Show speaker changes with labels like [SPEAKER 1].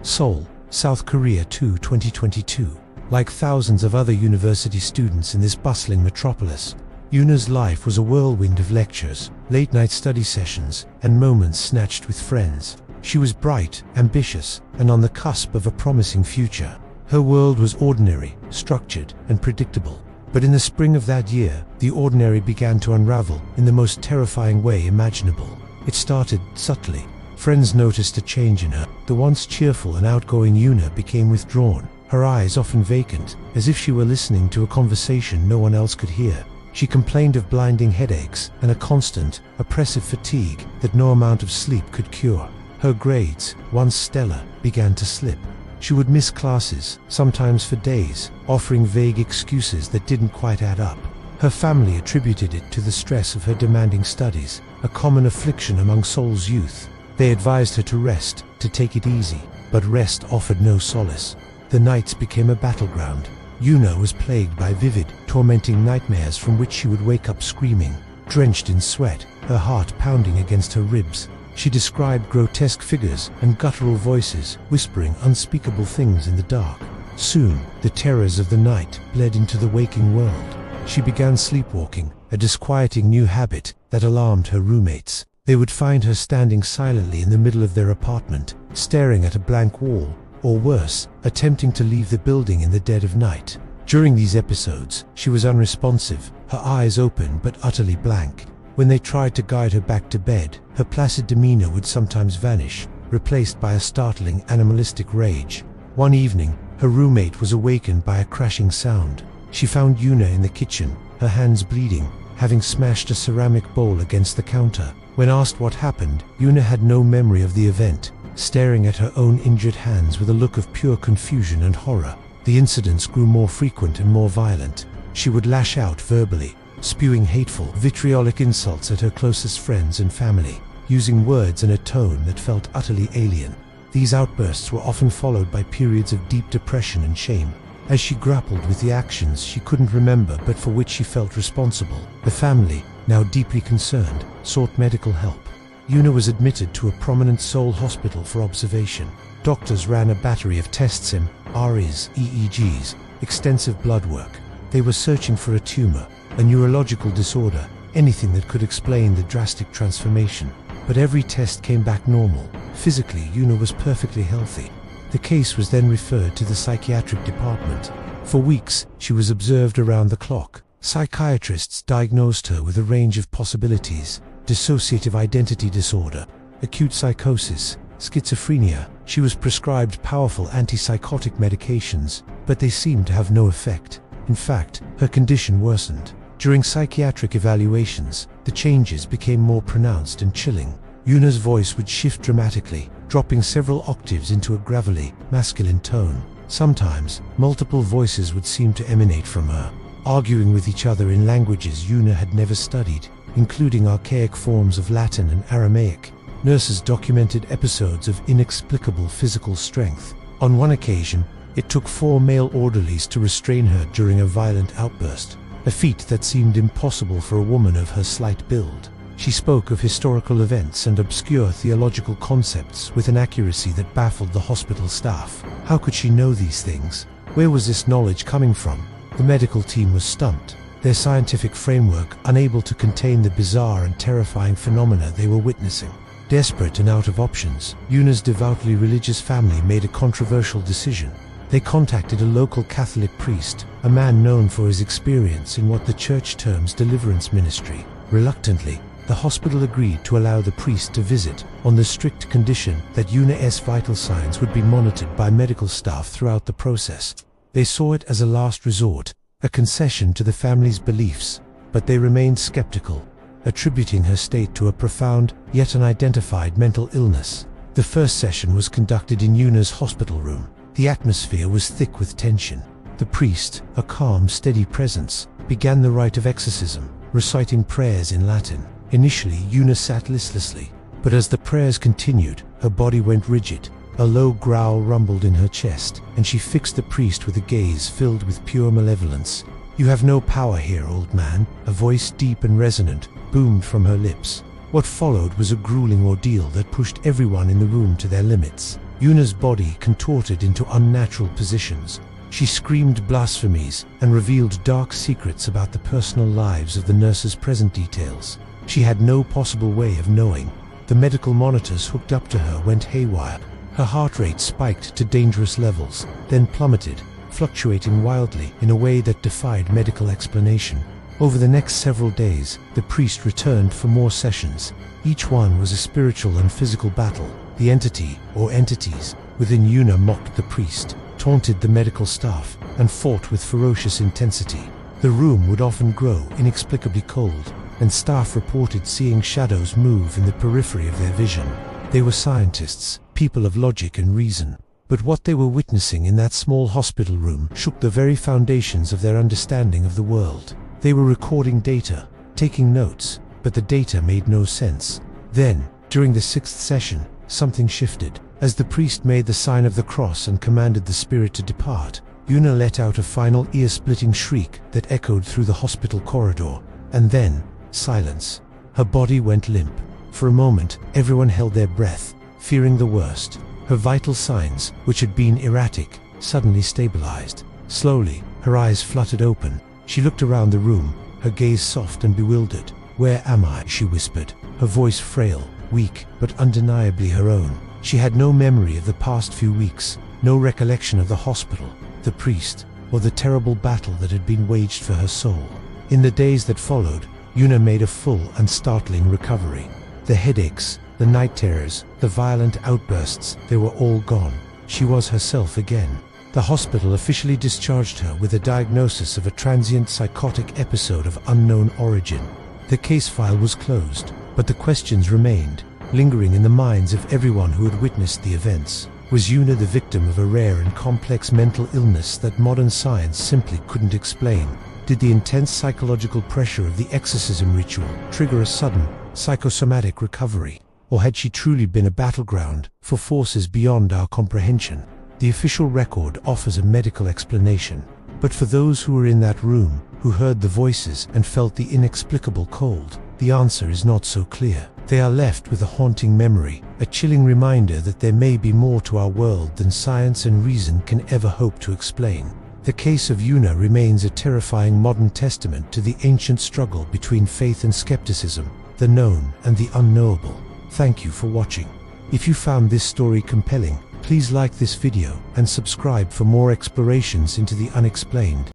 [SPEAKER 1] Seoul, South Korea 2022. Like thousands of other university students in this bustling metropolis, Yuna's life was a whirlwind of lectures, late-night study sessions, and moments snatched with friends. She was bright, ambitious, and on the cusp of a promising future. Her world was ordinary, structured, and predictable. But in the spring of that year, the ordinary began to unravel in the most terrifying way imaginable. It started subtly. Friends noticed a change in her. The once cheerful and outgoing Yuna became withdrawn, her eyes often vacant, as if she were listening to a conversation no one else could hear. She complained of blinding headaches and a constant, oppressive fatigue that no amount of sleep could cure. Her grades, once stellar, began to slip. She would miss classes, sometimes for days, offering vague excuses that didn't quite add up. Her family attributed it to the stress of her demanding studies, a common affliction among Seoul's youth. They advised her to rest, to take it easy, but rest offered no solace. The nights became a battleground. Yuna was plagued by vivid, tormenting nightmares from which she would wake up screaming, drenched in sweat, her heart pounding against her ribs. She described grotesque figures and guttural voices whispering unspeakable things in the dark. Soon, the terrors of the night bled into the waking world. She began sleepwalking, a disquieting new habit that alarmed her roommates. They would find her standing silently in the middle of their apartment, staring at a blank wall, or worse, attempting to leave the building in the dead of night. During these episodes, she was unresponsive, her eyes open but utterly blank. When they tried to guide her back to bed, her placid demeanor would sometimes vanish, replaced by a startling animalistic rage. One evening, her roommate was awakened by a crashing sound. She found Yuna in the kitchen, her hands bleeding, having smashed a ceramic bowl against the counter. When asked what happened, Yuna had no memory of the event, staring at her own injured hands with a look of pure confusion and horror. The incidents grew more frequent and more violent. She would lash out verbally, spewing hateful, vitriolic insults at her closest friends and family, using words in a tone that felt utterly alien. These outbursts were often followed by periods of deep depression and shame. As she grappled with the actions she couldn't remember but for which she felt responsible, the family, now deeply concerned, sought medical help. Yuna was admitted to a prominent Seoul hospital for observation. Doctors ran a battery of tests, MRIs, EEGs, extensive blood work. They were searching for a tumor, a neurological disorder, anything that could explain the drastic transformation. But every test came back normal. Physically, Yuna was perfectly healthy. The case was then referred to the psychiatric department. For weeks, she was observed around the clock. Psychiatrists diagnosed her with a range of possibilities: dissociative identity disorder, acute psychosis, schizophrenia. She was prescribed powerful antipsychotic medications, but they seemed to have no effect. In fact, her condition worsened. During psychiatric evaluations, the changes became more pronounced and chilling. Yuna's voice would shift dramatically, dropping several octaves into a gravelly, masculine tone. Sometimes, multiple voices would seem to emanate from her, arguing with each other in languages Yuna had never studied, including archaic forms of Latin and Aramaic. Nurses documented episodes of inexplicable physical strength. On one occasion, it took 4 male orderlies to restrain her during a violent outburst, a feat that seemed impossible for a woman of her slight build. She spoke of historical events and obscure theological concepts with an accuracy that baffled the hospital staff. How could she know these things? Where was this knowledge coming from? The medical team was stumped, their scientific framework unable to contain the bizarre and terrifying phenomena they were witnessing. Desperate and out of options, Yuna's devoutly religious family made a controversial decision. They contacted a local Catholic priest, a man known for his experience in what the church terms deliverance ministry. Reluctantly, the hospital agreed to allow the priest to visit, on the strict condition that Yuna's vital signs would be monitored by medical staff throughout the process. They saw it as a last resort, a concession to the family's beliefs, but they remained skeptical, attributing her state to a profound, yet unidentified mental illness. The first session was conducted in Yuna's hospital room. The atmosphere was thick with tension. The priest, a calm, steady presence, began the rite of exorcism, reciting prayers in Latin. Initially, Yuna sat listlessly, but as the prayers continued, her body went rigid. A low growl rumbled in her chest, and she fixed the priest with a gaze filled with pure malevolence. "You have no power here, old man," a voice deep and resonant boomed from her lips. What followed was a grueling ordeal that pushed everyone in the room to their limits. Yuna's body contorted into unnatural positions. She screamed blasphemies and revealed dark secrets about the personal lives of the nurses present. Details she had no possible way of knowing. The medical monitors hooked up to her went haywire. Her heart rate spiked to dangerous levels, then plummeted, fluctuating wildly in a way that defied medical explanation. Over the next several days, the priest returned for more sessions. Each one was a spiritual and physical battle. The entity, or entities, within Yuna mocked the priest, taunted the medical staff, and fought with ferocious intensity. The room would often grow inexplicably cold, and staff reported seeing shadows move in the periphery of their vision. They were scientists, people of logic and reason, but what they were witnessing in that small hospital room shook the very foundations of their understanding of the world. They were recording data, taking notes, but the data made no sense. Then, during the sixth session, something shifted. As the priest made the sign of the cross and commanded the spirit to depart, Yuna let out a final ear-splitting shriek that echoed through the hospital corridor. And then, silence. Her body went limp. For a moment, everyone held their breath, fearing the worst. Her vital signs, which had been erratic, suddenly stabilized. Slowly, her eyes fluttered open. She looked around the room, her gaze soft and bewildered. "Where am I?" she whispered, her voice frail, weak, but undeniably her own. She had no memory of the past few weeks, no recollection of the hospital, the priest, or the terrible battle that had been waged for her soul. In the days that followed, Yuna made a full and startling recovery. The headaches, the night terrors, the violent outbursts, they were all gone. She was herself again. The hospital officially discharged her with a diagnosis of a transient psychotic episode of unknown origin. The case file was closed, but the questions remained, lingering in the minds of everyone who had witnessed the events. Was Yuna the victim of a rare and complex mental illness that modern science simply couldn't explain? Did the intense psychological pressure of the exorcism ritual trigger a sudden, psychosomatic recovery? Or had she truly been a battleground for forces beyond our comprehension? The official record offers a medical explanation, but for those who were in that room, who heard the voices and felt the inexplicable cold, the answer is not so clear. They are left with a haunting memory, a chilling reminder that there may be more to our world than science and reason can ever hope to explain. The case of Yuna remains a terrifying modern testament to the ancient struggle between faith and skepticism, the known and the unknowable. Thank you for watching. If you found this story compelling, please like this video and subscribe for more explorations into the unexplained.